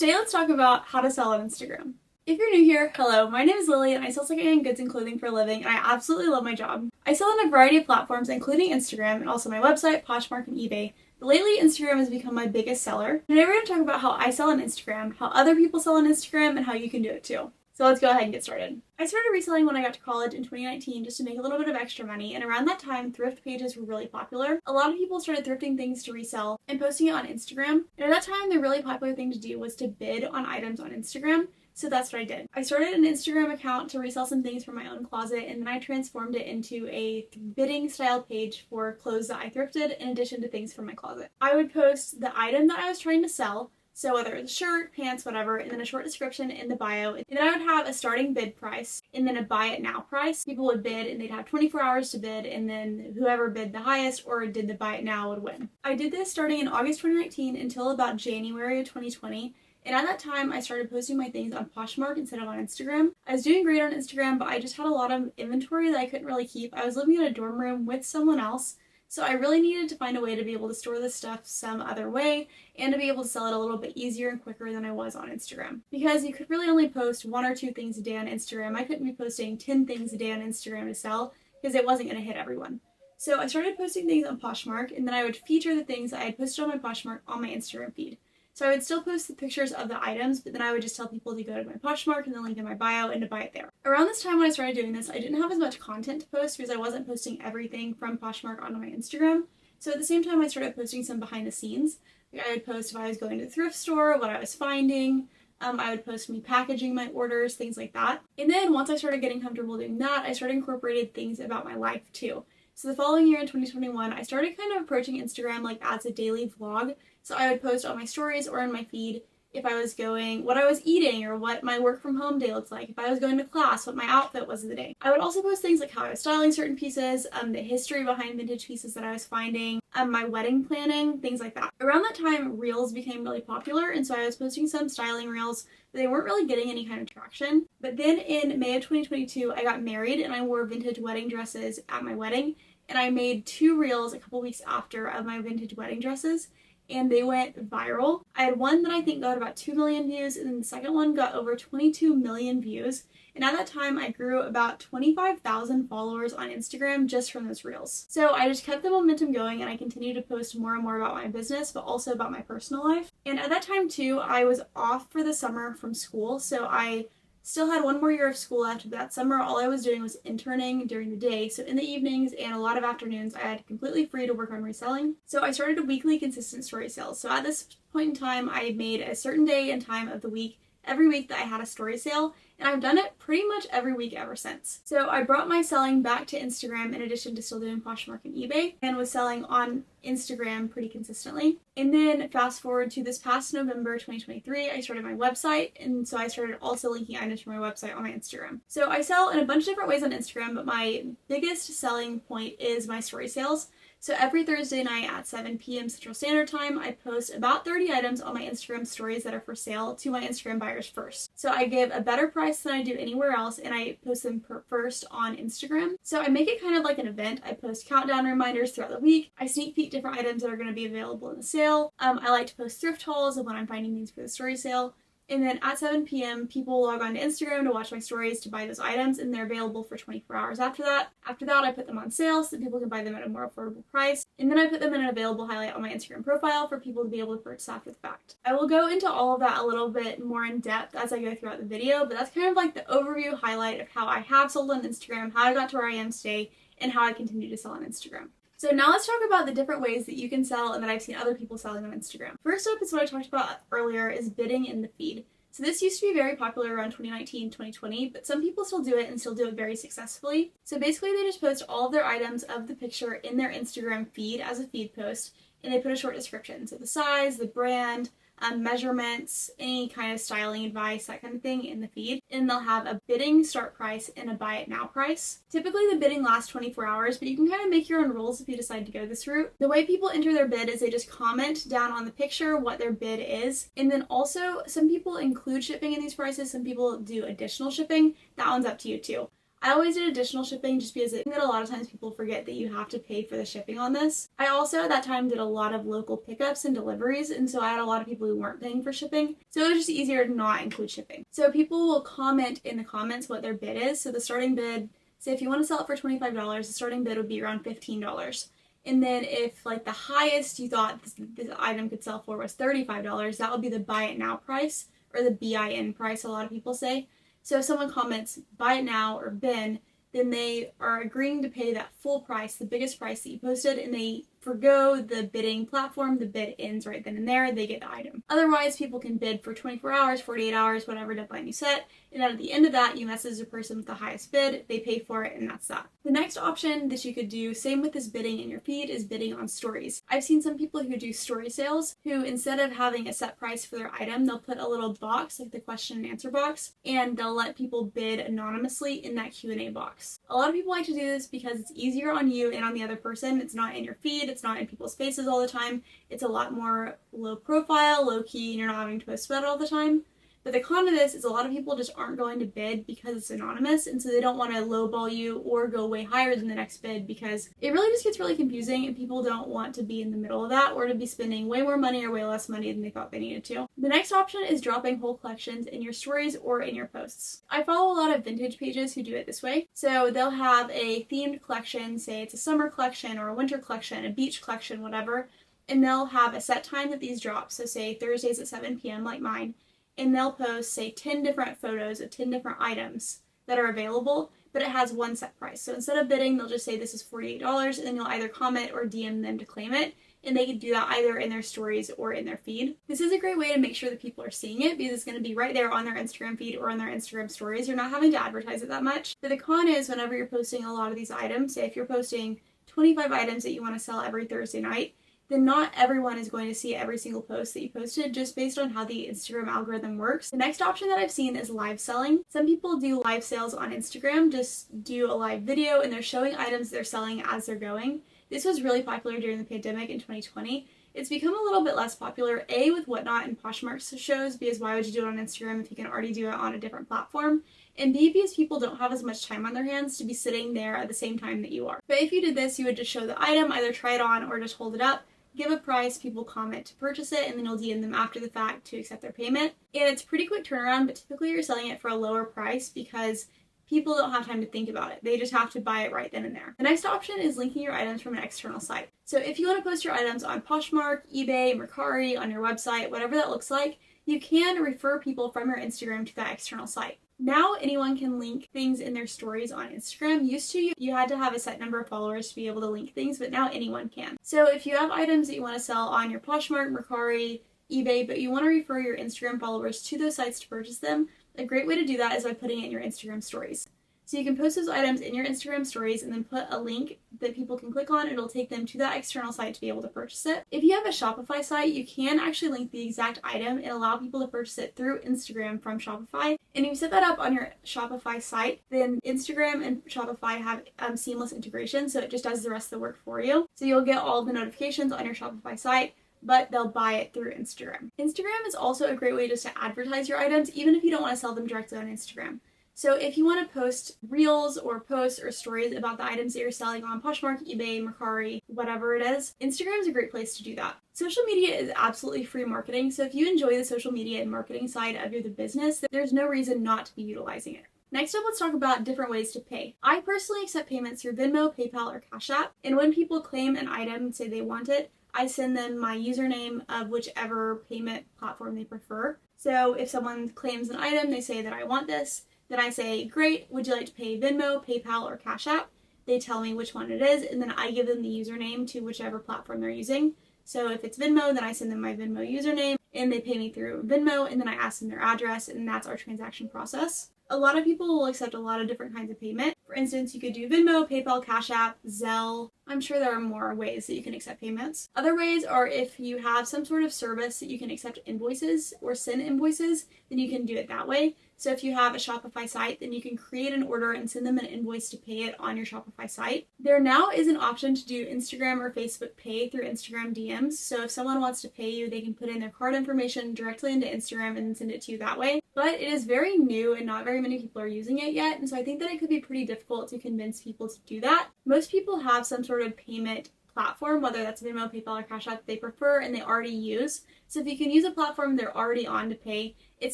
Today let's talk about how to sell on Instagram. If you're new here, hello, my name is Lily and I sell secondhand goods and clothing for a living and I absolutely love my job. I sell on a variety of platforms including Instagram and also my website, Poshmark, and eBay. But lately Instagram has become my biggest seller. Today we're going to talk about how I sell on Instagram, how other people sell on Instagram, and how you can do it too. So let's go ahead and get started. I started reselling when I got to college in 2019 just to make a little bit of extra money, and around that time thrift pages were really popular. A lot of people started thrifting things to resell and posting it on Instagram, and at that time the really popular thing to do was to bid on items on Instagram. So that's what I did. I started an Instagram account to resell some things from my own closet, and then I transformed it into a bidding style page for clothes that I thrifted in addition to things from my closet. I would post the item that I was trying to sell, so whether it's a shirt, pants, whatever, and then a short description in the bio, and then I would have a starting bid price and then a buy it now price. People would bid and they'd have 24 hours to bid, and then whoever bid the highest or did the buy it now would win. I did this starting in August 2019 until about January of 2020. And at that time, I started posting my things on Poshmark instead of on Instagram. I was doing great on Instagram, but I just had a lot of inventory that I couldn't really keep. I was living in a dorm room with someone else, so I really needed to find a way to be able to store this stuff some other way and to be able to sell it a little bit easier and quicker than I was on Instagram. Because you could really only post 1 or 2 things a day on Instagram. I couldn't be posting 10 things a day on Instagram to sell because it wasn't going to hit everyone. So I started posting things on Poshmark, and then I would feature the things that I had posted on my Poshmark on my Instagram feed. So I would still post the pictures of the items, but then I would just tell people to go to my Poshmark and then link in my bio and to buy it there. Around this time when I started doing this, I didn't have as much content to post because I wasn't posting everything from Poshmark onto my Instagram. So at the same time, I started posting some behind the scenes. Like I would post if I was going to the thrift store, what I was finding. I would post me packaging my orders, things like that. And then once I started getting comfortable doing that, I started incorporating things about my life too. So the following year in 2021, I started kind of approaching Instagram like as a daily vlog. So I would post on my stories or in my feed if I was going, what I was eating or what my work from home day looked like. If I was going to class, what my outfit was of the day. I would also post things like how I was styling certain pieces, the history behind vintage pieces that I was finding, my wedding planning, things like that. Around that time, reels became really popular, and so I was posting some styling reels, but they weren't really getting any kind of traction. But then in May of 2022, I got married and I wore vintage wedding dresses at my wedding, and I made 2 reels a couple weeks after of my vintage wedding dresses, and they went viral. I had one that I think got about 2 million views, and then the second one got over 22 million views. And at that time, I grew about 25,000 followers on Instagram just from those reels. So I just kept the momentum going, and I continued to post more and more about my business, but also about my personal life. And at that time too, I was off for the summer from school, so I still had 1 more year of school after that summer. All I was doing was interning during the day, so in the evenings and a lot of afternoons I had completely free to work on reselling. So I started a weekly consistent story sale. So at this point in time, I had made a certain day and time of the week every week that I had a story sale, and I've done it pretty much every week ever since. So I brought my selling back to Instagram in addition to still doing Poshmark and eBay, and was selling on Instagram pretty consistently. And then fast forward to this past November 2023, I started my website, and so I started also linking items from my website on my Instagram. So I sell in a bunch of different ways on Instagram, but my biggest selling point is my story sales. So every Thursday night at 7 p.m. Central Standard Time, I post about 30 items on my Instagram stories that are for sale to my Instagram buyers first. So I give a better price than I do anywhere else, and I post them first on Instagram. So I make it kind of like an event. I post countdown reminders throughout the week. I sneak peek different items that are going to be available in the sale. I like to post thrift hauls of when I'm finding things for the story sale. And then at 7 p.m., people log on to Instagram to watch my stories to buy those items, and they're available for 24 hours after that. After that, I put them on sale so that people can buy them at a more affordable price. And then I put them in an available highlight on my Instagram profile for people to be able to purchase after the fact. I will go into all of that a little bit more in depth as I go throughout the video, but that's kind of like the overview highlight of how I have sold on Instagram, how I got to where I am today, and how I continue to sell on Instagram. So now let's talk about the different ways that you can sell and that I've seen other people selling on Instagram. First up is what I talked about earlier, is bidding in the feed. So this used to be very popular around 2019, 2020, but some people still do it and still do it very successfully. So basically they just post all of their items of the picture in their Instagram feed as a feed post, and they put a short description. So the size, the brand, measurements, any kind of styling advice, that kind of thing in the feed. And they'll have a bidding start price and a buy it now price. Typically the bidding lasts 24 hours, but you can kind of make your own rules if you decide to go this route. The way people enter their bid is they just comment down on the picture what their bid is. And then also some people include shipping in these prices, some people do additional shipping. That one's up to you too. I always did additional shipping just because I think that a lot of times people forget that you have to pay for the shipping on this. I also at that time did a lot of local pickups and deliveries, and so I had a lot of people who weren't paying for shipping, so it was just easier to not include shipping. So people will comment in the comments what their bid is. So the starting bid, say if you want to sell it for $25, the starting bid would be around $15. And then if like the highest you thought this item could sell for was $35, that would be the buy it now price, or the BIN price, a lot of people say. So if someone comments buy it now or bin, then they are agreeing to pay that full price, the biggest price that you posted, and they forgo the bidding platform. The bid ends right then and there. They get the item. Otherwise, people can bid for 24 hours, 48 hours, whatever deadline you set. And at the end of that, you message the person with the highest bid, they pay for it, and that's that. The next option that you could do, same with this bidding in your feed, is bidding on stories. I've seen some people who do story sales who, instead of having a set price for their item, they'll put a little box, like the question and answer box, and they'll let people bid anonymously in that Q&A box. A lot of people like to do this because it's easier on you and on the other person. It's not in your feed, it's not in people's faces all the time. It's a lot more low profile, low key, and you're not having to post about it all the time. But the con of this is a lot of people just aren't going to bid because it's anonymous, and so they don't want to lowball you or go way higher than the next bid, because it really just gets really confusing and people don't want to be in the middle of that or to be spending way more money or way less money than they thought they needed to. The next option is dropping whole collections in your stories or in your posts. I follow a lot of vintage pages who do it this way. So they'll have a themed collection, say it's a summer collection or a winter collection, a beach collection, whatever, and they'll have a set time that these drop. So say Thursdays at 7 p.m. like mine. And they'll post, say, 10 different photos of 10 different items that are available, but it has one set price. So instead of bidding, they'll just say this is $48, and then you'll either comment or DM them to claim it, and they can do that either in their stories or in their feed. This is a great way to make sure that people are seeing it, because it's going to be right there on their Instagram feed or on their Instagram stories. You're not having to advertise it that much. But the con is, whenever you're posting a lot of these items, say if you're posting 25 items that you want to sell every Thursday night, then not everyone is going to see every single post that you posted just based on how the Instagram algorithm works. The next option that I've seen is live selling. Some people do live sales on Instagram, just do a live video and they're showing items they're selling as they're going. This was really popular during the pandemic in 2020. It's become a little bit less popular, A, with Whatnot and Poshmark shows, because why would you do it on Instagram if you can already do it on a different platform? And B, because people don't have as much time on their hands to be sitting there at the same time that you are. But if you did this, you would just show the item, either try it on or just hold it up, give a price, people comment to purchase it, and then you'll DM them after the fact to accept their payment. And it's a pretty quick turnaround, but typically you're selling it for a lower price because people don't have time to think about it. They just have to buy it right then and there. The next option is linking your items from an external site. So if you want to post your items on Poshmark, eBay, Mercari, on your website, whatever that looks like, you can refer people from your Instagram to that external site. Now anyone can link things in their stories on Instagram. Used to, you had to have a set number of followers to be able to link things, but now anyone can. So if you have items that you want to sell on your Poshmark, Mercari, eBay, but you want to refer your Instagram followers to those sites to purchase them, a great way to do that is by putting it in your Instagram stories. So you can post those items in your Instagram stories and then put a link that people can click on. It'll take them to that external site to be able to purchase it. If you have a Shopify site, you can actually link the exact item and allow people to purchase it through Instagram from Shopify. And if you set that up on your Shopify site, then Instagram and Shopify have seamless integration, so it just does the rest of the work for you. So you'll get all the notifications on your Shopify site, but they'll buy it through Instagram. Instagram is also a great way just to advertise your items, even if you don't want to sell them directly on Instagram. So if you want to post reels or posts or stories about the items that you're selling on Poshmark, eBay, Mercari, whatever it is, Instagram is a great place to do that. Social media is absolutely free marketing, so if you enjoy the social media and marketing side of the business, there's no reason not to be utilizing it. Next up, let's talk about different ways to pay. I personally accept payments through Venmo, PayPal, or Cash App, and when people claim an item and say they want it, I send them my username of whichever payment platform they prefer. So if someone claims an item, they say that I want this, then I say, great, would you like to pay Venmo, PayPal, or Cash App? They tell me which one it is, and then I give them the username to whichever platform they're using. So if it's Venmo, then I send them my Venmo username, and they pay me through Venmo, and then I ask them their address, and that's our transaction process. A lot of people will accept a lot of different kinds of payment. For instance, you could do Venmo, PayPal, Cash App, Zelle. I'm sure there are more ways that you can accept payments. Other ways are if you have some sort of service that you can accept invoices or send invoices, then you can do it that way. So if you have a Shopify site, then you can create an order and send them an invoice to pay it on your Shopify site. There now is an option to do Instagram or Facebook Pay through Instagram DMs. So if someone wants to pay you, they can put in their card information directly into Instagram and then send it to you that way. But it is very new and not very many people are using it yet. And so I think that it could be pretty difficult to convince people to do that. Most people have some sort of payment platform, whether that's Venmo, PayPal, or Cash App, they prefer and they already use. So if you can use a platform they're already on to pay, it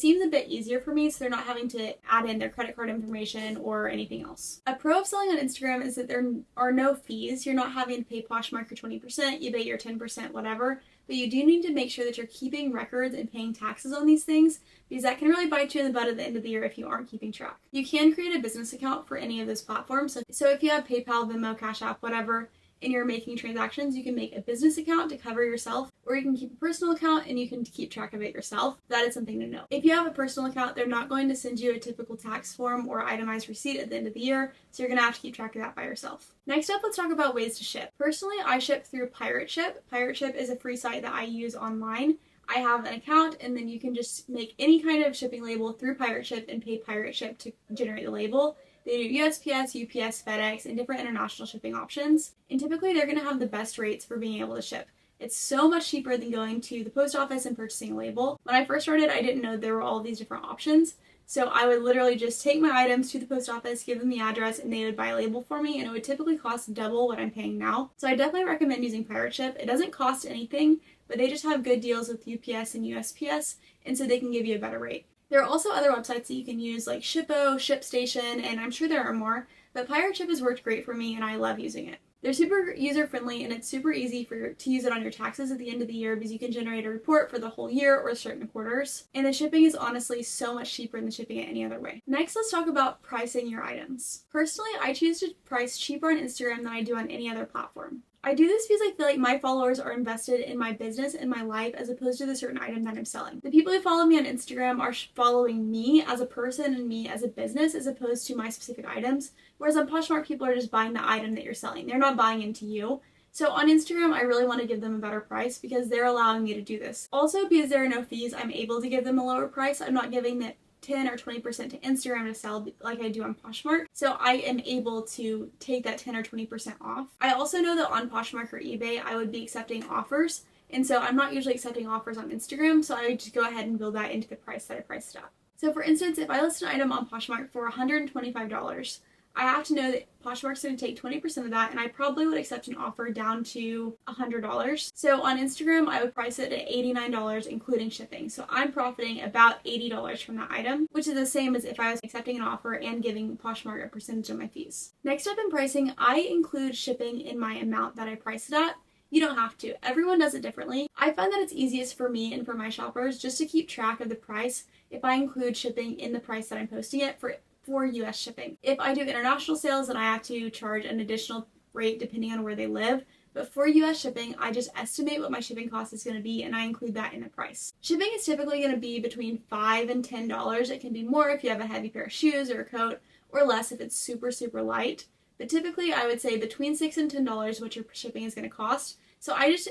seems a bit easier for me, so they're not having to add in their credit card information or anything else. A pro of selling on Instagram is that there are no fees. You're not having to pay Poshmark your 20%, eBay your 10%, whatever. But you do need to make sure that you're keeping records and paying taxes on these things, because that can really bite you in the butt at the end of the year if you aren't keeping track. You can create a business account for any of those platforms. So if you have PayPal, Venmo, Cash App, whatever, and you're making transactions, you can make a business account to cover yourself, or you can keep a personal account and you can keep track of it yourself. That is something to know. If you have a personal account, they're not going to send you a typical tax form or itemized receipt at the end of the year, so you're going to have to keep track of that by yourself. Next up, let's talk about ways to ship. Personally, I ship through Pirate Ship. Pirate Ship is a free site that I use online. I have an account, and then you can just make any kind of shipping label through Pirate Ship and pay Pirate Ship to generate the label. They do USPS, UPS, FedEx, and different international shipping options. And typically they're going to have the best rates for being able to ship. It's so much cheaper than going to the post office and purchasing a label. When I first started, I didn't know there were all these different options. So I would literally just take my items to the post office, give them the address, and they would buy a label for me, and it would typically cost double what I'm paying now. So I definitely recommend using Pirate Ship. It doesn't cost anything, but they just have good deals with UPS and USPS, and so they can give you a better rate. There are also other websites that you can use like Shippo, ShipStation, and I'm sure there are more, but Pirate Ship has worked great for me and I love using it. They're super user-friendly and it's super easy to use it on your taxes at the end of the year because you can generate a report for the whole year or certain quarters. And the shipping is honestly so much cheaper than shipping it any other way. Next, let's talk about pricing your items. Personally, I choose to price cheaper on Instagram than I do on any other platform. I do this because I feel like my followers are invested in my business and my life as opposed to the certain item that I'm selling. The people who follow me on Instagram are following me as a person and me as a business as opposed to my specific items, whereas on Poshmark, people are just buying the item that you're selling. They're not buying into you. So on Instagram, I really want to give them a better price because they're allowing me to do this. Also, because there are no fees, I'm able to give them a lower price. I'm not giving that 10 or 20% to Instagram to sell like I do on Poshmark. So I am able to take that 10 or 20% off. I also know that on Poshmark or eBay, I would be accepting offers. And so I'm not usually accepting offers on Instagram. So I would just go ahead and build that into the price that I priced it at. So for instance, if I list an item on Poshmark for $125, I have to know that Poshmark's going to take 20% of that, and I probably would accept an offer down to $100. So on Instagram, I would price it at $89, including shipping. So I'm profiting about $80 from that item, which is the same as if I was accepting an offer and giving Poshmark a percentage of my fees. Next up in pricing, I include shipping in my amount that I price it at. You don't have to. Everyone does it differently. I find that it's easiest for me and for my shoppers just to keep track of the price if I include shipping in the price that I'm posting it for US shipping. If I do international sales, then I have to charge an additional rate depending on where they live. But for US shipping, I just estimate what my shipping cost is going to be and I include that in the price. Shipping is typically going to be between $5 and $10. It can be more if you have a heavy pair of shoes or a coat, or less if it's super, super light. But typically I would say between $6 and $10 what your shipping is going to cost. So I just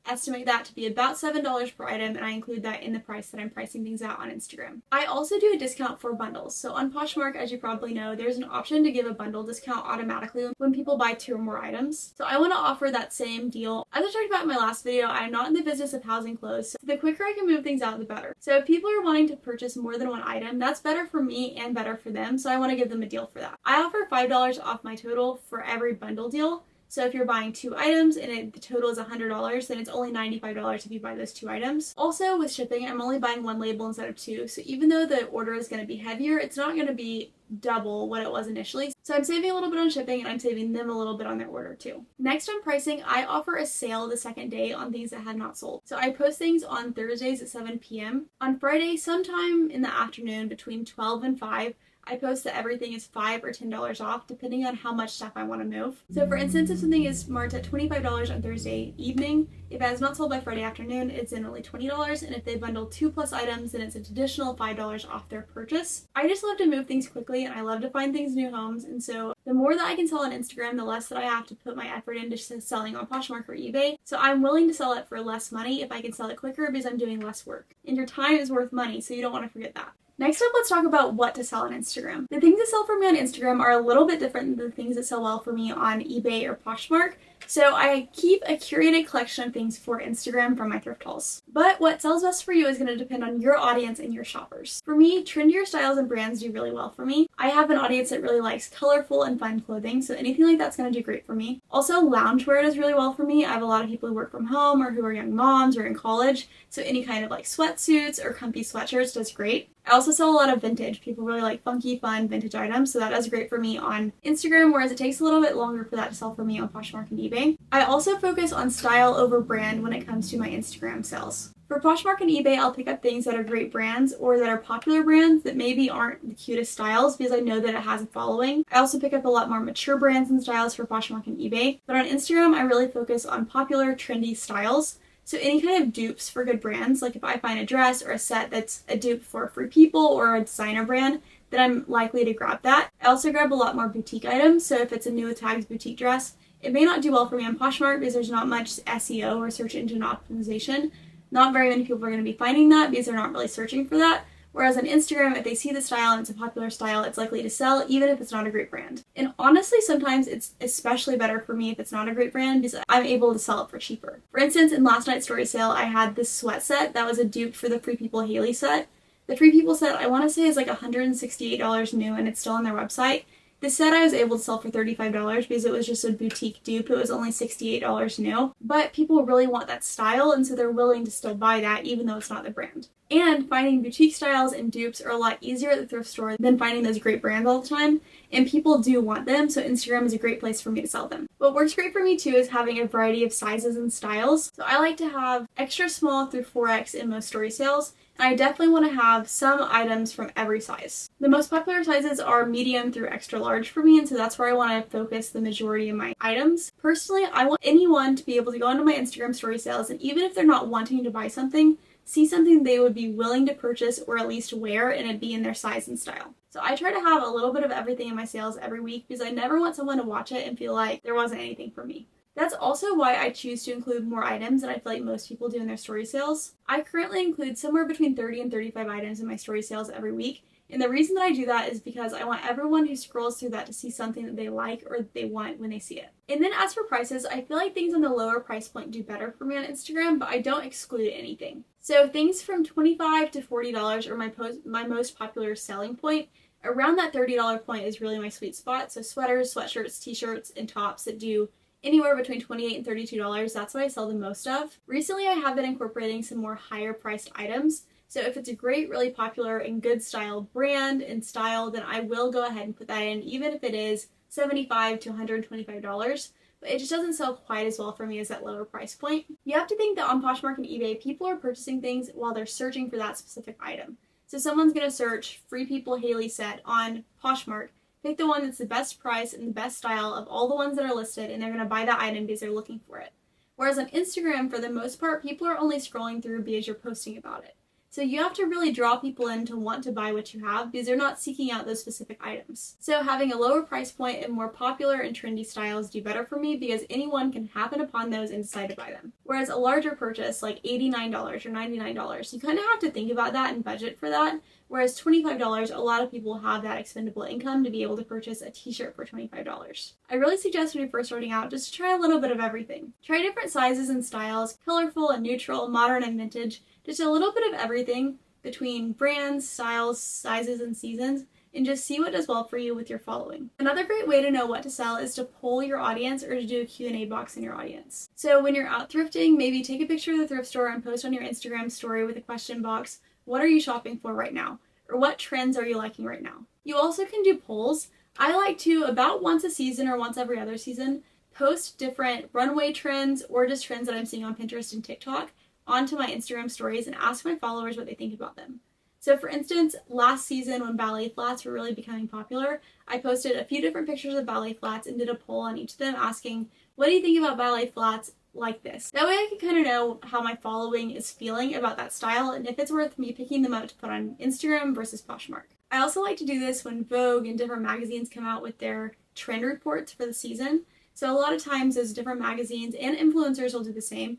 estimate that to be about $7 per item, and I include that in the price that I'm pricing things out on Instagram. I also do a discount for bundles. So on Poshmark, as you probably know, there's an option to give a bundle discount automatically when people buy 2 or more items. So I want to offer that same deal. As I talked about in my last video, I'm not in the business of housing clothes, so the quicker I can move things out, the better. So if people are wanting to purchase more than one item, that's better for me and better for them, so I want to give them a deal for that. I offer $5 off my total for every bundle deal. So if you're buying 2 items and the total is $100, then it's only $95 if you buy those 2 items. Also with shipping, I'm only buying 1 label instead of 2. So even though the order is going to be heavier, it's not going to be double what it was initially. So I'm saving a little bit on shipping and I'm saving them a little bit on their order too. Next on pricing, I offer a sale the second day on things that have not sold. So I post things on Thursdays at 7 p.m. On Friday, sometime in the afternoon between 12 and 5, I post that everything is $5 or $10 off depending on how much stuff I want to move. So for instance, if something is marked at $25 on Thursday evening, if it has not sold by Friday afternoon, it's in only $20, and if they bundle 2+ items, then it's an additional $5 off their purchase. I just love to move things quickly and I love to find things new homes, and so the more that I can sell on Instagram, the less that I have to put my effort into selling on Poshmark or eBay. So I'm willing to sell it for less money if I can sell it quicker because I'm doing less work. And your time is worth money, so you don't want to forget that. Next up, let's talk about what to sell on Instagram. The things that sell for me on Instagram are a little bit different than the things that sell well for me on eBay or Poshmark. So I keep a curated collection of things for Instagram from my thrift hauls. But what sells best for you is going to depend on your audience and your shoppers. For me, trendier styles and brands do really well for me. I have an audience that really likes colorful and fun clothing, so anything like that's going to do great for me. Also, loungewear does really well for me. I have a lot of people who work from home or who are young moms or in college, so any kind of like sweatsuits or comfy sweatshirts does great. I also sell a lot of vintage. People really like funky, fun vintage items, so that does great for me on Instagram, whereas it takes a little bit longer for that to sell for me on Poshmark and eBay. I also focus on style over brand when it comes to my Instagram sales. For Poshmark and eBay, I'll pick up things that are great brands or that are popular brands that maybe aren't the cutest styles because I know that it has a following. I also pick up a lot more mature brands and styles for Poshmark and eBay, but on Instagram, I really focus on popular, trendy styles. So any kind of dupes for good brands, like if I find a dress or a set that's a dupe for Free People or a designer brand, then I'm likely to grab that. I also grab a lot more boutique items, so if it's a new tags boutique dress, it may not do well for me on Poshmark because there's not much SEO or search engine optimization. Not very many people are going to be finding that because they're not really searching for that. Whereas on Instagram, if they see the style and it's a popular style, it's likely to sell even if it's not a great brand. And honestly, sometimes it's especially better for me if it's not a great brand because I'm able to sell it for cheaper. For instance, in last night's story sale, I had this sweat set that was a dupe for the Free People Haley set. The Free People set, I want to say, is like $168 new and it's still on their website. This set I was able to sell for $35 because it was just a boutique dupe. It was only $68 new, but people really want that style and so they're willing to still buy that even though it's not the brand. And finding boutique styles and dupes are a lot easier at the thrift store than finding those great brands all the time, and people do want them, so Instagram is a great place for me to sell them. What works great for me too is having a variety of sizes and styles. So I like to have extra small through 4X in most story sales, and I definitely want to have some items from every size. The most popular sizes are medium through extra large for me, and so that's where I want to focus the majority of my items. Personally, I want anyone to be able to go onto my Instagram story sales, and even if they're not wanting to buy something, see something they would be willing to purchase or at least wear and it be in their size and style. So I try to have a little bit of everything in my sales every week because I never want someone to watch it and feel like there wasn't anything for me. That's also why I choose to include more items than I feel like most people do in their story sales. I currently include somewhere between 30 and 35 items in my story sales every week. And the reason that I do that is because I want everyone who scrolls through that to see something that they like or that they want when they see it. And then as for prices, I feel like things on the lower price point do better for me on Instagram, but I don't exclude anything. So things from $25 to $40 are my most popular selling point. Around that $30 point is really my sweet spot. So sweaters, sweatshirts, t-shirts, and tops that do anywhere between $28 and $32, that's what I sell the most of. Recently, I have been incorporating some more higher priced items. So if it's a great, really popular and good style brand and style, then I will go ahead and put that in, even if it is $75 to $125. But it just doesn't sell quite as well for me as that lower price point. You have to think that on Poshmark and eBay, people are purchasing things while they're searching for that specific item. So someone's going to search Free People Haley set on Poshmark, pick the one that's the best price and the best style of all the ones that are listed, and they're going to buy that item because they're looking for it. Whereas on Instagram, for the most part, people are only scrolling through because you're posting about it. So you have to really draw people in to want to buy what you have because they're not seeking out those specific items. So having a lower price point and more popular and trendy styles do better for me because anyone can happen upon those and decide to buy them. Whereas a larger purchase like $89 or $99, you kind of have to think about that and budget for that. Whereas $25, a lot of people have that expendable income to be able to purchase a t-shirt for $25. I really suggest when you're first starting out just to try a little bit of everything. Try different sizes and styles, colorful and neutral, modern and vintage, just a little bit of everything between brands, styles, sizes, and seasons, and just see what does well for you with your following. Another great way to know what to sell is to poll your audience or to do a Q&A box in your audience. So when you're out thrifting, maybe take a picture of the thrift store and post on your Instagram story with a question box. What are you shopping for right now? Or what trends are you liking right now? You also can do polls. I like to, about once a season or once every other season, post different runway trends or just trends that I'm seeing on Pinterest and TikTok onto my Instagram stories and ask my followers what they think about them. So for instance, last season when ballet flats were really becoming popular, I posted a few different pictures of ballet flats and did a poll on each of them asking, what do you think about ballet flats like this? That way I can kind of know how my following is feeling about that style and if it's worth me picking them out to put on Instagram versus Poshmark. I also like to do this when Vogue and different magazines come out with their trend reports for the season. So a lot of times those different magazines and influencers will do the same.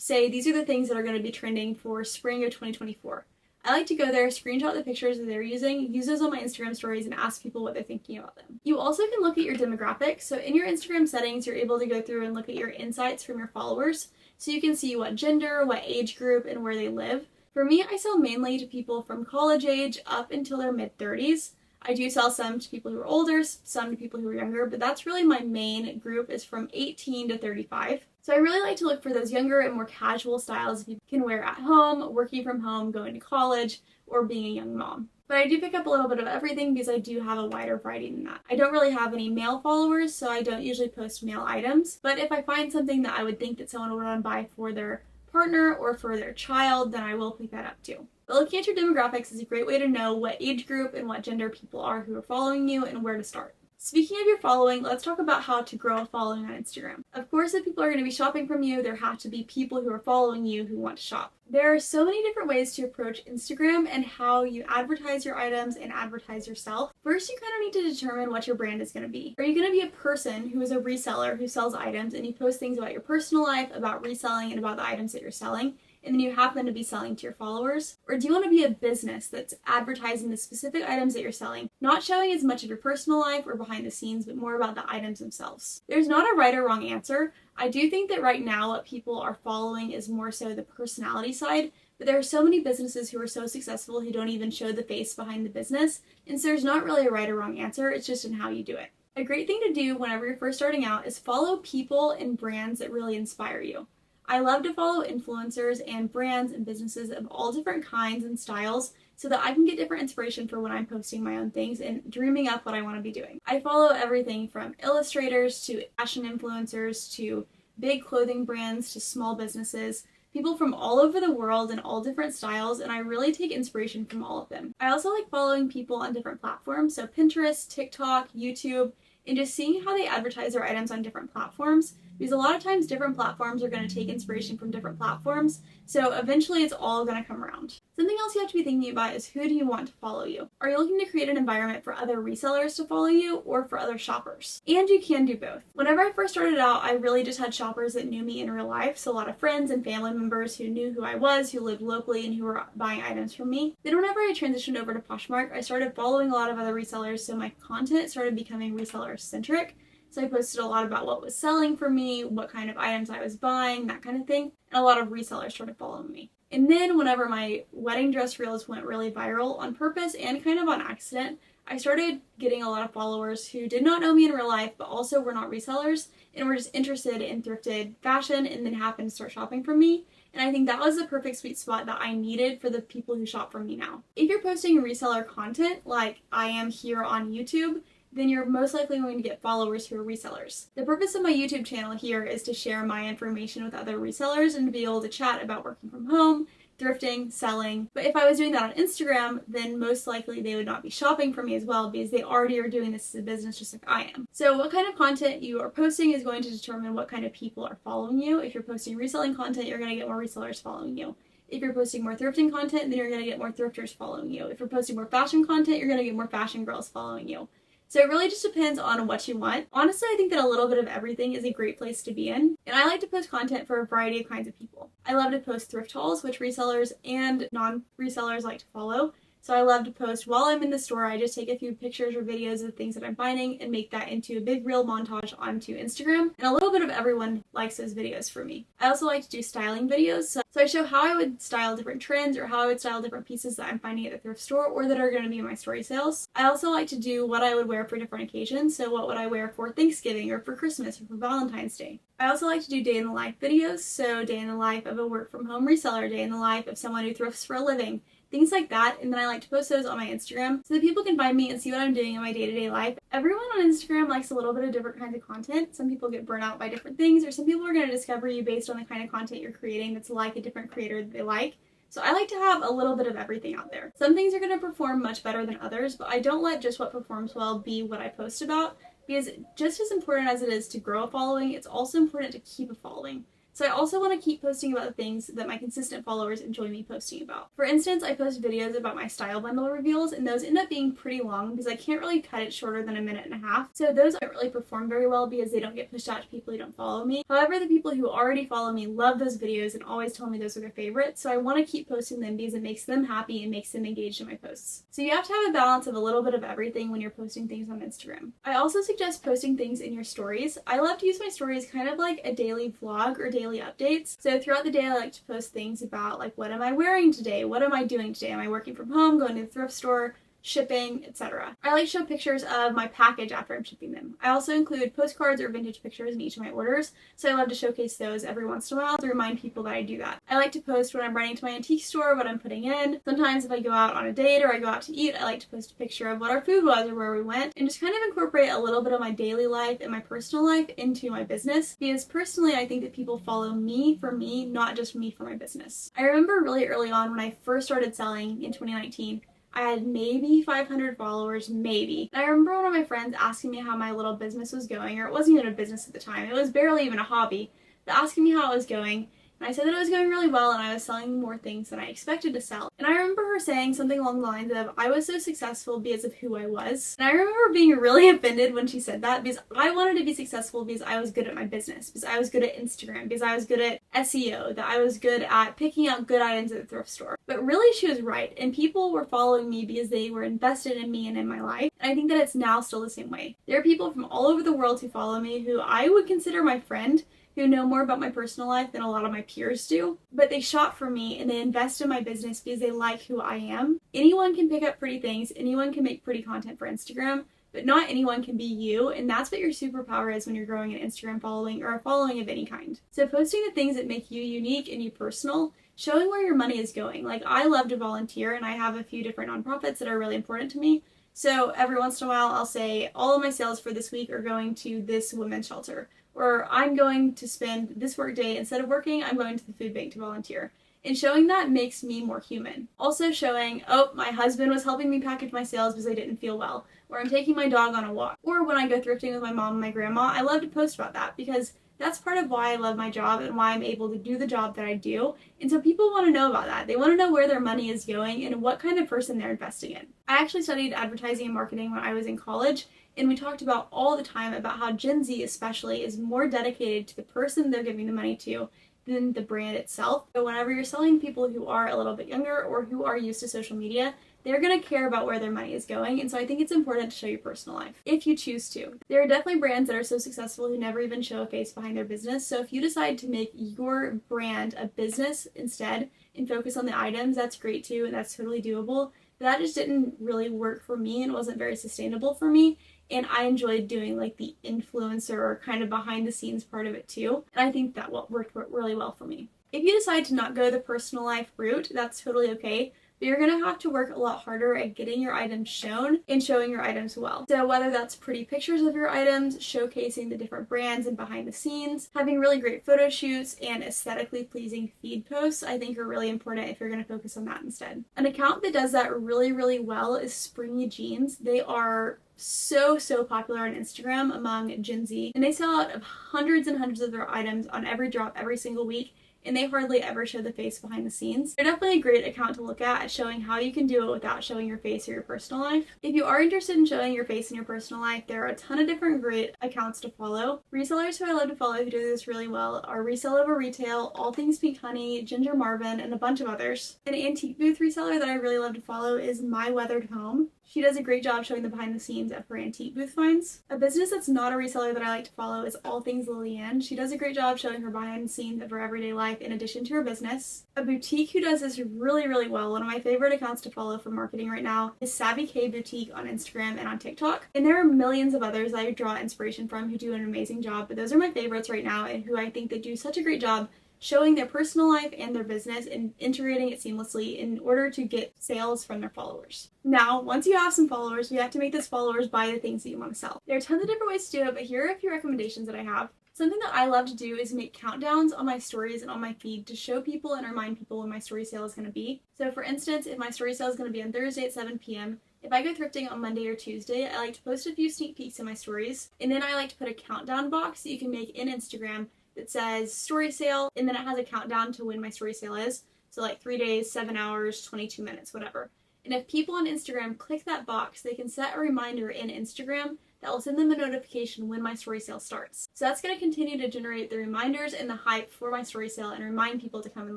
Say these are the things that are going to be trending for spring of 2024. I like to go there, screenshot the pictures that they're using, use those on my Instagram stories, and ask people what they're thinking about them. You also can look at your demographics. So in your Instagram settings, you're able to go through and look at your insights from your followers. So you can see what gender, what age group, and where they live. For me, I sell mainly to people from college age up until their mid-30s. I do sell some to people who are older, some to people who are younger, but that's really my main group is from 18 to 35. So I really like to look for those younger and more casual styles you can wear at home, working from home, going to college, or being a young mom. But I do pick up a little bit of everything because I do have a wider variety than that. I don't really have any male followers, so I don't usually post male items. But if I find something that I would think that someone would want to buy for their partner or for their child, then I will pick that up too. But looking at your demographics is a great way to know what age group and what gender people are who are following you and where to start. Speaking of your following, let's talk about how to grow a following on Instagram. Of course, if people are going to be shopping from you, there have to be people who are following you who want to shop. There are so many different ways to approach Instagram and how you advertise your items and advertise yourself. First, you kind of need to determine what your brand is going to be. Are you going to be a person who is a reseller who sells items and you post things about your personal life, about reselling, and about the items that you're selling, and then you happen to be selling to your followers? Or do you want to be a business that's advertising the specific items that you're selling, not showing as much of your personal life or behind the scenes, but more about the items themselves? There's not a right or wrong answer. I do think that right now what people are following is more so the personality side, but there are so many businesses who are so successful who don't even show the face behind the business, and so there's not really a right or wrong answer, it's just in how you do it. A great thing to do whenever you're first starting out is follow people and brands that really inspire you. I love to follow influencers and brands and businesses of all different kinds and styles so that I can get different inspiration for when I'm posting my own things and dreaming up what I want to be doing. I follow everything from illustrators to fashion influencers to big clothing brands to small businesses, people from all over the world and all different styles, and I really take inspiration from all of them. I also like following people on different platforms, so Pinterest, TikTok, YouTube, and just seeing how they advertise their items on different platforms, because a lot of times different platforms are going to take inspiration from different platforms, so eventually it's all going to come around. Something else you have to be thinking about is who do you want to follow you? Are you looking to create an environment for other resellers to follow you or for other shoppers? And you can do both. Whenever I first started out, I really just had shoppers that knew me in real life, so a lot of friends and family members who knew who I was, who lived locally, and who were buying items from me. Then whenever I transitioned over to Poshmark, I started following a lot of other resellers, so my content started becoming reseller-centric. So I posted a lot about what was selling for me, what kind of items I was buying, that kind of thing, and a lot of resellers started following me. And then whenever my wedding dress reels went really viral on purpose and kind of on accident, I started getting a lot of followers who did not know me in real life, but also were not resellers and were just interested in thrifted fashion and then happened to start shopping from me. And I think that was the perfect sweet spot that I needed for the people who shop from me now. If you're posting reseller content like I am here on YouTube, then you're most likely going to get followers who are resellers. The purpose of my YouTube channel here is to share my information with other resellers and to be able to chat about working from home, thrifting, selling. But if I was doing that on Instagram, then most likely they would not be shopping from me as well because they already are doing this as a business just like I am. So what kind of content you are posting is going to determine what kind of people are following you. If you're posting reselling content, you're going to get more resellers following you. If you're posting more thrifting content, then you're going to get more thrifters following you. If you're posting more fashion content, you're going to get more fashion girls following you. So it really just depends on what you want. Honestly, I think that a little bit of everything is a great place to be in. And I like to post content for a variety of kinds of people. I love to post thrift hauls, which resellers and non-resellers like to follow. So I love to post while I'm in the store. I just take a few pictures or videos of things that I'm finding and make that into a big reel montage onto Instagram. And a little bit of everyone likes those videos for me. I also like to do styling videos. So I show how I would style different trends or how I would style different pieces that I'm finding at the thrift store or that are going to be in my story sales. I also like to do what I would wear for different occasions. So what would I wear for Thanksgiving or for Christmas or for Valentine's Day? I also like to do day in the life videos. So day in the life of a work from home reseller, day in the life of someone who thrifts for a living, things like that, and then I like to post those on my Instagram so that people can find me and see what I'm doing in my day-to-day life. Everyone on Instagram likes a little bit of different kinds of content. Some people get burnt out by different things, or some people are going to discover you based on the kind of content you're creating that's like a different creator that they like. So I like to have a little bit of everything out there. Some things are going to perform much better than others, but I don't let just what performs well be what I post about, because just as important as it is to grow a following, it's also important to keep a following. So I also want to keep posting about the things that my consistent followers enjoy me posting about. For instance, I post videos about my style bundle reveals, and those end up being pretty long because I can't really cut it shorter than a minute and a half. So those don't really perform very well because they don't get pushed out to people who don't follow me. However, the people who already follow me love those videos and always tell me those are their favorites. So I want to keep posting them because it makes them happy and makes them engaged in my posts. So you have to have a balance of a little bit of everything when you're posting things on Instagram. I also suggest posting things in your stories. I love to use my stories kind of like a daily vlog or daily updates. So throughout the day, I like to post things about like, what am I wearing today? What am I doing today? Am I working from home, going to the thrift store, shipping, etc. I like to show pictures of my package after I'm shipping them. I also include postcards or vintage pictures in each of my orders, so I love to showcase those every once in a while to remind people that I do that. I like to post when I'm running to my antique store, what I'm putting in. Sometimes if I go out on a date or I go out to eat, I like to post a picture of what our food was or where we went, and just kind of incorporate a little bit of my daily life and my personal life into my business, because personally I think that people follow me for me, not just me for my business. I remember really early on when I first started selling in 2019, I had maybe 500 followers, maybe. And I remember one of my friends asking me how my little business was going, or it wasn't even a business at the time, it was barely even a hobby, but asking me how it was going. And I said that it was going really well and I was selling more things than I expected to sell. And I remember her saying something along the lines of, I was so successful because of who I was. And I remember being really offended when she said that, because I wanted to be successful because I was good at my business, because I was good at Instagram, because I was good at SEO, that I was good at picking out good items at the thrift store. But really she was right, and people were following me because they were invested in me and in my life. And I think that it's now still the same way. There are people from all over the world who follow me who I would consider my friend, who know more about my personal life than a lot of my peers do, but they shop for me and they invest in my business because they like who I am. Anyone can pick up pretty things, anyone can make pretty content for Instagram, but not anyone can be you, and that's what your superpower is when you're growing an Instagram following or a following of any kind. So posting the things that make you unique and you personal, showing where your money is going. Like, I love to volunteer and I have a few different nonprofits that are really important to me. So every once in a while I'll say all of my sales for this week are going to this women's shelter, or I'm going to spend this work day, instead of working, I'm going to the food bank to volunteer. And showing that makes me more human. Also showing, oh, my husband was helping me package my sales because I didn't feel well, or I'm taking my dog on a walk, or when I go thrifting with my mom and my grandma, I love to post about that because that's part of why I love my job and why I'm able to do the job that I do. And so people want to know about that. They want to know where their money is going and what kind of person they're investing in. I actually studied advertising and marketing when I was in college, and we talked about all the time about how Gen Z especially is more dedicated to the person they're giving the money to than the brand itself. So whenever you're selling people who are a little bit younger or who are used to social media, they're going to care about where their money is going, and so I think it's important to show your personal life, if you choose to. There are definitely brands that are so successful who never even show a face behind their business, so if you decide to make your brand a business instead and focus on the items, that's great too, and that's totally doable. But that just didn't really work for me and wasn't very sustainable for me, and I enjoyed doing like the influencer or kind of behind the scenes part of it too, and I think that worked really well for me. If you decide to not go the personal life route, that's totally okay. But you're going to have to work a lot harder at getting your items shown and showing your items well. So whether that's pretty pictures of your items, showcasing the different brands and behind the scenes, having really great photo shoots, and aesthetically pleasing feed posts, I think are really important if you're going to focus on that instead. An account that does that really well is Springy Jeans. They are so popular on Instagram among Gen Z, and they sell out of hundreds and hundreds of their items on every drop every single week, and they hardly ever show the face behind the scenes. They're definitely a great account to look at showing how you can do it without showing your face or your personal life. If you are interested in showing your face and your personal life, there are a ton of different great accounts to follow. Resellers who I love to follow who do this really well are Resell Over Retail, All Things Pink Honey, Ginger Marvin, and a bunch of others. An antique booth reseller that I really love to follow is My Weathered Home. She does a great job showing the behind the scenes of her antique booth finds. A business that's not a reseller that I like to follow is All Things Lillian. She does a great job showing her behind the scenes of her everyday life in addition to her business. A boutique who does this really well, one of my favorite accounts to follow for marketing right now, is Savvy K Boutique on Instagram and on TikTok. And there are millions of others I draw inspiration from who do an amazing job, but those are my favorites right now and who I think that do such a great job showing their personal life and their business and integrating it seamlessly in order to get sales from their followers. Now, once you have some followers, you have to make those followers buy the things that you want to sell. There are tons of different ways to do it, but here are a few recommendations that I have. Something that I love to do is make countdowns on my stories and on my feed to show people and remind people when my story sale is going to be. So for instance, if my story sale is going to be on Thursday at 7 p.m., if I go thrifting on Monday or Tuesday, I like to post a few sneak peeks in my stories, and then I like to put a countdown box that you can make in Instagram that says story sale, and then it has a countdown to when my story sale is. So like 3 days, 7 hours, 22 minutes, whatever. And if people on Instagram click that box, they can set a reminder in Instagram that will send them a notification when my story sale starts. So that's going to continue to generate the reminders and the hype for my story sale and remind people to come and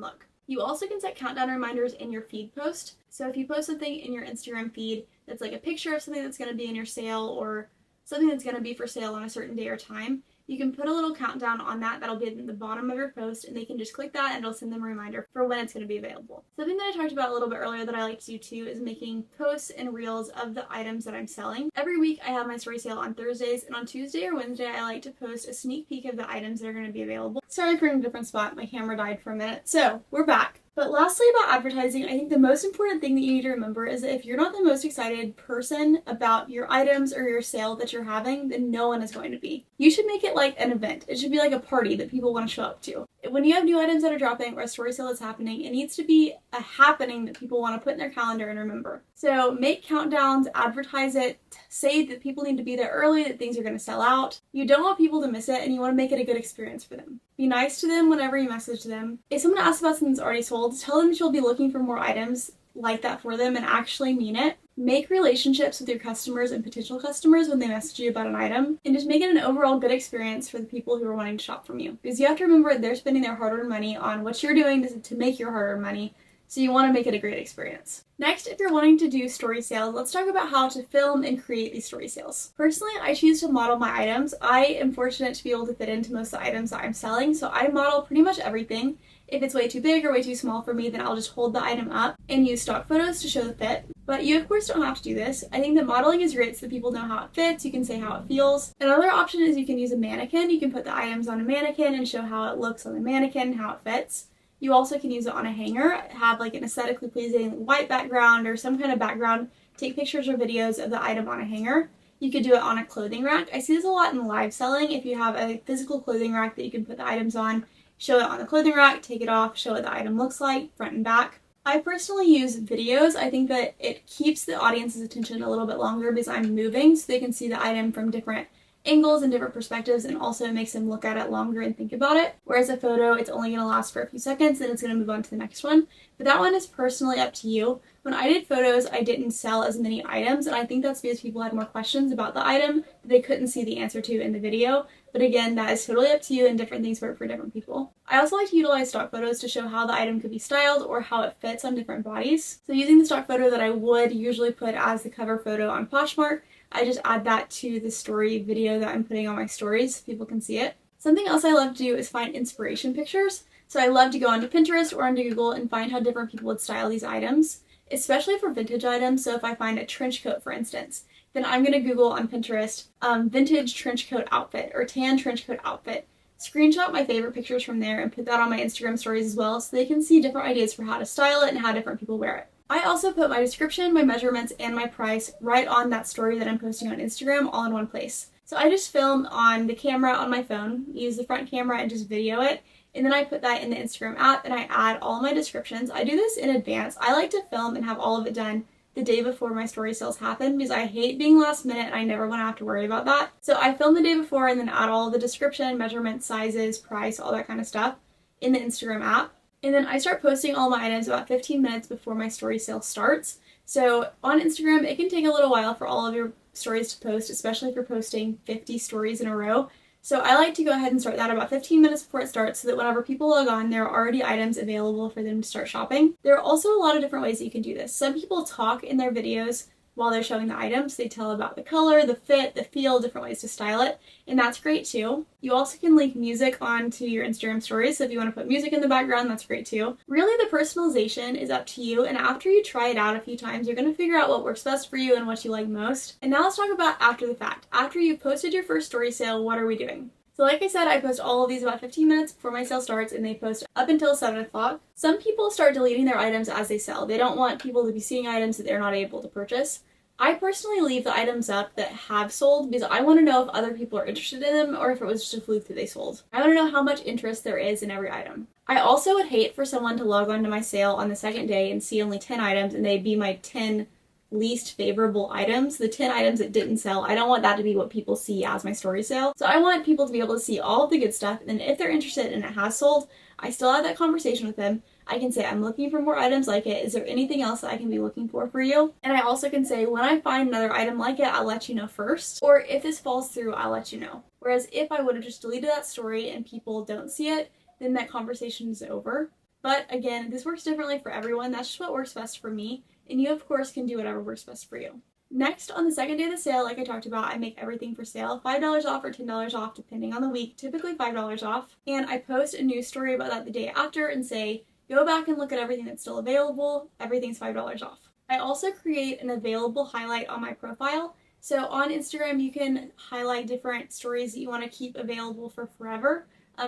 look. You also can set countdown reminders in your feed post. So if you post something in your Instagram feed that's like a picture of something that's going to be in your sale or something that's going to be for sale on a certain day or time, you can put a little countdown on that. That'll be at the bottom of your post, and they can just click that and it'll send them a reminder for when it's going to be available. Something that I talked about a little bit earlier that I like to do too is making posts and reels of the items that I'm selling. Every week I have my story sale on Thursdays, and on Tuesday or Wednesday I like to post a sneak peek of the items that are going to be available. Sorry for in a different spot, my camera died for a minute. So we're back. But lastly, about advertising, I think the most important thing that you need to remember is that if you're not the most excited person about your items or your sale that you're having, then no one is going to be. You should make it like an event. It should be like a party that people want to show up to. When you have new items that are dropping or a story sale is happening, it needs to be a happening that people want to put in their calendar and remember. So make countdowns, advertise it, say that people need to be there early, that things are going to sell out. You don't want people to miss it, and you want to make it a good experience for them. Be nice to them whenever you message them. If someone asks about something that's already sold, tell them that you'll be looking for more items like that for them and actually mean it. Make relationships with your customers and potential customers when they message you about an item, and just make it an overall good experience for the people who are wanting to shop from you. Because you have to remember they're spending their hard-earned money on what you're doing to make your hard-earned money, so you want to make it a great experience. Next, if you're wanting to do story sales, let's talk about how to film and create these story sales. Personally, I choose to model my items. I am fortunate to be able to fit into most of the items that I'm selling, so I model pretty much everything. If it's way too big or way too small for me, then I'll just hold the item up and use stock photos to show the fit. But you of course don't have to do this. I think that modeling is great so that people know how it fits, you can say how it feels. Another option is you can use a mannequin. You can put the items on a mannequin and show how it looks on the mannequin and how it fits. You also can use it on a hanger, have like an aesthetically pleasing white background or some kind of background, take pictures or videos of the item on a hanger. You could do it on a clothing rack. I see this a lot in live selling. If you have a physical clothing rack that you can put the items on, show it on the clothing rack, take it off, show what the item looks like, front and back. I personally use videos. I think that it keeps the audience's attention a little bit longer because I'm moving so they can see the item from different angles and different perspectives, and also it makes them look at it longer and think about it. Whereas a photo, it's only going to last for a few seconds and it's going to move on to the next one. But that one is personally up to you. When I did photos, I didn't sell as many items, and I think that's because people had more questions about the item that they couldn't see the answer to in the video. But again, that is totally up to you, and different things work for different people. I also like to utilize stock photos to show how the item could be styled or how it fits on different bodies. So using the stock photo that I would usually put as the cover photo on Poshmark, I just add that to the story video that I'm putting on my stories so people can see it. Something else I love to do is find inspiration pictures. So I love to go onto Pinterest or onto Google and find how different people would style these items, especially for vintage items. So if I find a trench coat, for instance, then I'm going to Google on Pinterest vintage trench coat outfit or tan trench coat outfit. Screenshot my favorite pictures from there and put that on my Instagram stories as well so they can see different ideas for how to style it and how different people wear it. I also put my description, my measurements, and my price right on that story that I'm posting on Instagram all in one place. So I just film on the camera on my phone, use the front camera and just video it, and then I put that in the Instagram app and I add all my descriptions. I do this in advance. I like to film and have all of it done the day before my story sales happen because I hate being last minute and I never want to have to worry about that. So I film the day before and then add all the description, measurements, sizes, price, all that kind of stuff in the Instagram app. And then I start posting all my items about 15 minutes before my story sale starts. So on Instagram, it can take a little while for all of your stories to post, especially if you're posting 50 stories in a row. So I like to go ahead and start that about 15 minutes before it starts so that whenever people log on, there are already items available for them to start shopping. There are also a lot of different ways that you can do this. Some people talk in their videos while they're showing the items. They tell about the color, the fit, the feel, different ways to style it, and that's great too. You also can link music onto your Instagram stories, so if you want to put music in the background, that's great too. Really, the personalization is up to you, and after you try it out a few times, you're going to figure out what works best for you and what you like most. And now let's talk about after the fact. After you've posted your first story sale, what are we doing? So like I said, I post all of these about 15 minutes before my sale starts, and they post up until 7 o'clock. Some people start deleting their items as they sell. They don't want people to be seeing items that they're not able to purchase. I personally leave the items up that have sold because I want to know if other people are interested in them or if it was just a fluke that they sold. I want to know how much interest there is in every item. I also would hate for someone to log on to my sale on the second day and see only 10 items and they'd be my 10 least favorable items, the 10 items that didn't sell. I don't want that to be what people see as my story sale. So I want people to be able to see all of the good stuff, and then if they're interested and it has sold, I still have that conversation with them. I can say, I'm looking for more items like it. Is there anything else that I can be looking for you? And I also can say, when I find another item like it, I'll let you know first. Or if this falls through, I'll let you know. Whereas if I would have just deleted that story and people don't see it, then that conversation is over. But again, this works differently for everyone. That's just what works best for me. And you, of course, can do whatever works best for you. Next, on the second day of the sale, like I talked about, I make everything for sale, $5 off or $10 off, depending on the week, typically $5 off. And I post a news story about that the day after and say, go back and look at everything that's still available. Everything's $5 off. I also create an available highlight on my profile. So on Instagram, you can highlight different stories that you want to keep available for forever.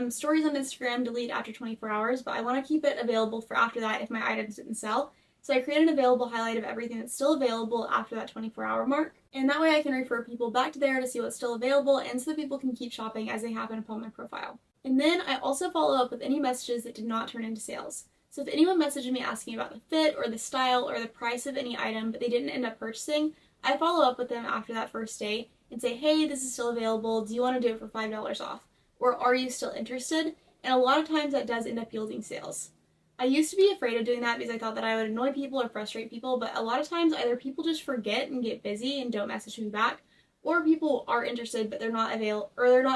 Stories on Instagram delete after 24 hours, but I want to keep it available for after that if my items didn't sell. So I create an available highlight of everything that's still available after that 24-hour mark. And that way I can refer people back to there to see what's still available, and so that people can keep shopping as they happen upon my profile. And then I also follow up with any messages that did not turn into sales. So if anyone messaged me asking about the fit or the style or the price of any item, but they didn't end up purchasing, I follow up with them after that first day and say, hey, this is still available. Do you want to do it for $5 off? Or are you still interested? And a lot of times that does end up yielding sales. I used to be afraid of doing that because I thought that I would annoy people or frustrate people, but a lot of times either people just forget and get busy and don't message me back, or people are interested but they're not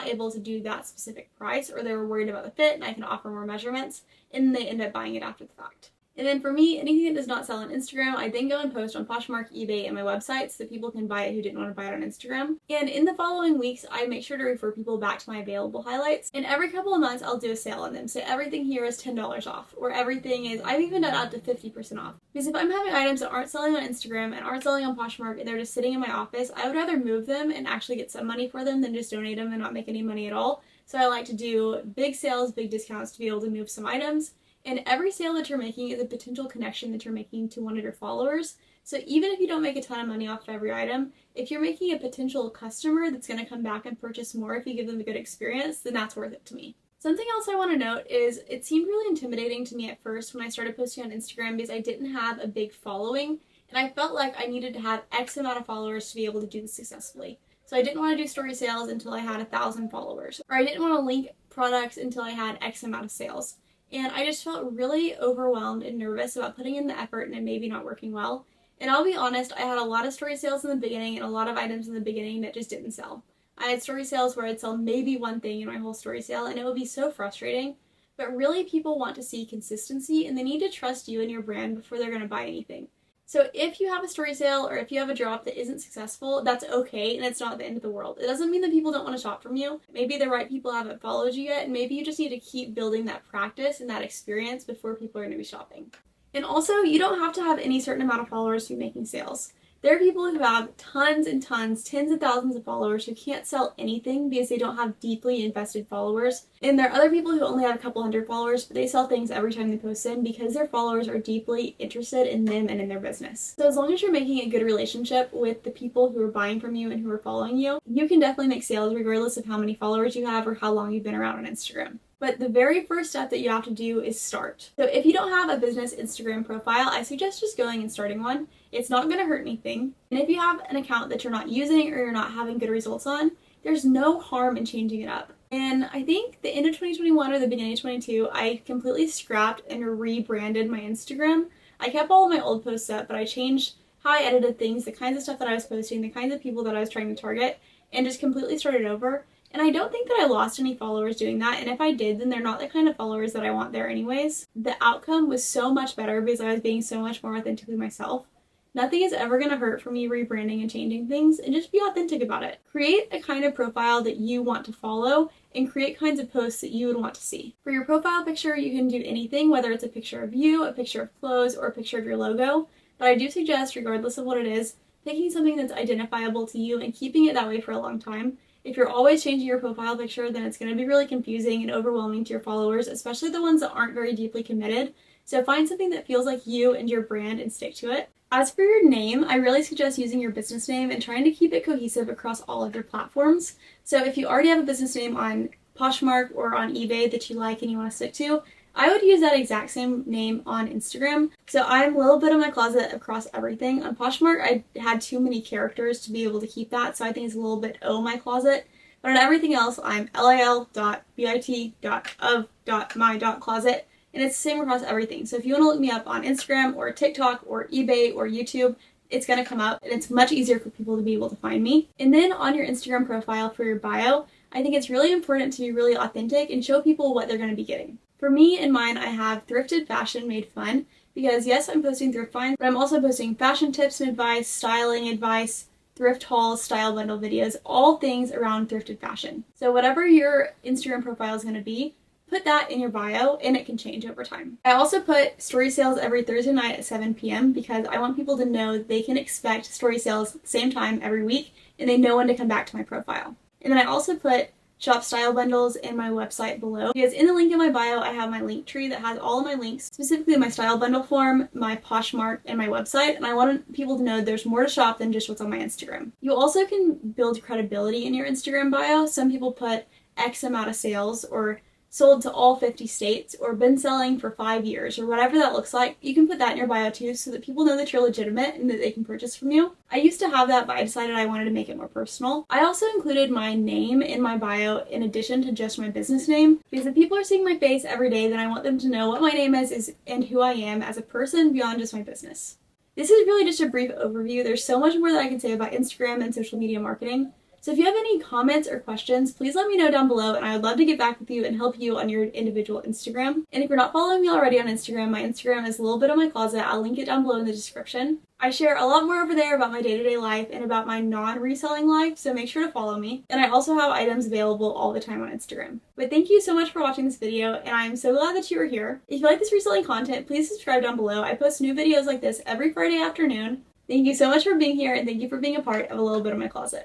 able to do that specific price, or they were worried about the fit and I can offer more measurements, and they end up buying it after the fact. And then for me, anything that does not sell on Instagram, I then go and post on Poshmark, eBay, and my website so that people can buy it who didn't want to buy it on Instagram. And in the following weeks, I make sure to refer people back to my available highlights. And every couple of months, I'll do a sale on them. So everything here is $10 off, or everything is, I've even done up to 50% off. Because if I'm having items that aren't selling on Instagram and aren't selling on Poshmark and they're just sitting in my office, I would rather move them and actually get some money for them than just donate them and not make any money at all. So I like to do big sales, big discounts to be able to move some items. And every sale that you're making is a potential connection that you're making to one of your followers. So even if you don't make a ton of money off of every item, if you're making a potential customer that's going to come back and purchase more if you give them a good experience, then that's worth it to me. Something else I want to note is it seemed really intimidating to me at first when I started posting on Instagram because I didn't have a big following, and I felt like I needed to have X amount of followers to be able to do this successfully. So I didn't want to do story sales until I had 1,000 followers, or I didn't want to link products until I had X amount of sales. And I just felt really overwhelmed and nervous about putting in the effort and it maybe not working well. And I'll be honest, I had a lot of story sales in the beginning and a lot of items in the beginning that just didn't sell. I had story sales where I'd sell maybe one thing in my whole story sale, and it would be so frustrating. But really, people want to see consistency, and they need to trust you and your brand before they're going to buy anything. So if you have a story sale or if you have a drop that isn't successful, that's okay, and it's not the end of the world. It doesn't mean that people don't want to shop from you. Maybe the right people haven't followed you yet, and maybe you just need to keep building that practice and that experience before people are going to be shopping. And also, you don't have to have any certain amount of followers to be making sales. There are people who have tons and tons, tens of thousands of followers who can't sell anything because they don't have deeply invested followers. And there are other people who only have a couple hundred followers, but they sell things every time they post them because their followers are deeply interested in them and in their business. So as long as you're making a good relationship with the people who are buying from you and who are following you, you can definitely make sales regardless of how many followers you have or how long you've been around on Instagram. But the very first step that you have to do is start. So if you don't have a business Instagram profile, I suggest just going and starting one. It's not going to hurt anything. And if you have an account that you're not using or you're not having good results on, there's no harm in changing it up. And I think the end of 2021 or the beginning of 2022, I completely scrapped and rebranded my Instagram. I kept all of my old posts up, but I changed how I edited things, the kinds of stuff that I was posting, the kinds of people that I was trying to target, and just completely started over. And I don't think that I lost any followers doing that, and if I did, then they're not the kind of followers that I want there anyways. The outcome was so much better because I was being so much more authentically myself. Nothing is ever going to hurt for me rebranding and changing things, and just be authentic about it. Create a kind of profile that you want to follow, and create kinds of posts that you would want to see. For your profile picture, you can do anything, whether it's a picture of you, a picture of clothes, or a picture of your logo, but I do suggest, regardless of what it is, picking something that's identifiable to you and keeping it that way for a long time. If you're always changing your profile picture, then it's going to be really confusing and overwhelming to your followers, especially the ones that aren't very deeply committed. So find something that feels like you and your brand and stick to it. As for your name, I really suggest using your business name and trying to keep it cohesive across all of your platforms. So if you already have a business name on Poshmark or on eBay that you like and you want to stick to, I would use that exact same name on Instagram. So I'm a little bit of my closet across everything. On Poshmark, I had too many characters to be able to keep that, so I think it's a little bit O my closet. But on everything else, I'm lil.bit.of.my.closet, and it's the same across everything. So if you want to look me up on Instagram or TikTok or eBay or YouTube, it's going to come up, and it's much easier for people to be able to find me. And then on your Instagram profile for your bio, I think it's really important to be really authentic and show people what they're going to be getting. For me and mine, I have thrifted fashion made fun, because yes, I'm posting thrift finds, but I'm also posting fashion tips and advice, styling advice, thrift hauls, style bundle videos, all things around thrifted fashion. So whatever your Instagram profile is going to be, put that in your bio, and it can change over time. I also put story sales every Thursday night at 7 p.m. because I want people to know they can expect story sales at the same time every week, and they know when to come back to my profile. And then I also put shop style bundles in my website below, because in the link in my bio I have my link tree that has all of my links, specifically my style bundle form, my Poshmark, and my website, and I want people to know there's more to shop than just what's on my Instagram. You also can build credibility in your Instagram bio. Some people put X amount of sales, or sold to all 50 states, or been selling for 5 years, or whatever that looks like. You can put that in your bio too, so that people know that you're legitimate and that they can purchase from you. I used to have that, but I decided I wanted to make it more personal. I also included my name in my bio in addition to just my business name, because if people are seeing my face every day, then I want them to know what my name is and who I am as a person beyond just my business. This is really just a brief overview. There's so much more that I can say about Instagram and social media marketing. So if you have any comments or questions, please let me know down below, and I would love to get back with you and help you on your individual Instagram. And if you're not following me already on Instagram, my Instagram is a little bit of my closet. I'll link it down below in the description. I share a lot more over there about my day-to-day life and about my non-reselling life, so make sure to follow me. And I also have items available all the time on Instagram. But thank you so much for watching this video, and I'm so glad that you were here. If you like this reselling content, please subscribe down below. I post new videos like this every Friday afternoon. Thank you so much for being here, and thank you for being a part of a little bit of my closet.